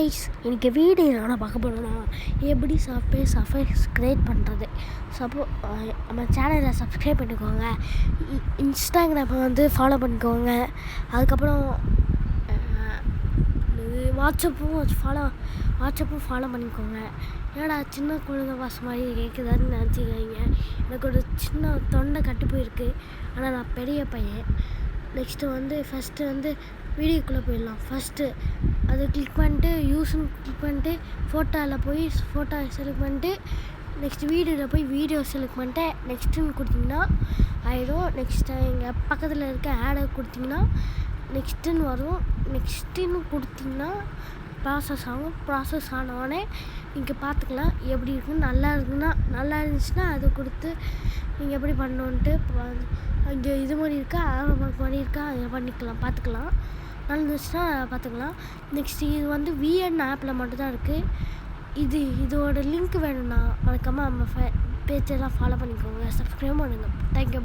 Guys, எனக்கு video நான் பார்க்க போகிறேன்னா எப்படி சப்ஸ்கிரைப் பண்ணுறது. நம்ம சேனலை சப்ஸ்கிரைப் பண்ணிக்கோங்க. இன்ஸ்டாகிராமை வந்து ஃபாலோ பண்ணிக்கோங்க. அதுக்கப்புறம் வாட்ஸ்அப்பும் ஃபாலோ பண்ணிக்கோங்க. ஏன்னா சின்ன குழந்தை வாசம் மாதிரி கேட்குதான்னு நினச்சிக்காங்க. எனக்கு ஒரு சின்ன தொண்டை கட்டி போயிருக்கு. ஆனால் நான் பெரிய பையன். ஃபஸ்ட்டு வந்து வீடியோக்குள்ளே போயிடலாம். ஃபஸ்ட்டு அதை கிளிக் பண்ணிட்டு யூஸ்ன்னு கிளிக் பண்ணிட்டு ஃபோட்டோவில் போய் ஃபோட்டோ செலக்ட் பண்ணிட்டு நெக்ஸ்ட்டு வீடியோவில் போய் வீடியோ செலக்ட் பண்ணிட்டு நெக்ஸ்ட்டுன்னு கொடுத்திங்கன்னா ஆகிடும். நெக்ஸ்ட்டு எங்கள் பக்கத்தில் இருக்க ஆடை கொடுத்திங்கன்னா நெக்ஸ்ட்டுன்னு வரும். நெக்ஸ்ட்டுன்னு கொடுத்திங்கன்னா ப்ராசஸ் ஆகும். ப்ராசஸ் ஆனவுடனே நீங்கள் பார்த்துக்கலாம் எப்படி இருக்குன்னு. நல்லா இருந்துச்சுன்னா அதை கொடுத்து நீங்கள் எப்படி பண்ணணுன்ட்டு இங்கே இது மாதிரி இருக்கா மாதிரி இருக்கா அதை பார்த்துக்கலாம். நல்லா இருந்துச்சுன்னா பார்த்துக்கலாம். நெக்ஸ்ட்டு இது வந்து விஎன் ஆப்பில் மட்டும்தான் இருக்குது. இதோட லிங்க் வேணும்னா மறக்காமல் நம்ம பேஜெல்லாம் ஃபாலோ பண்ணிக்கோங்க, சப்ஸ்கிரைப் பண்ணுங்கள். தேங்க்யூ.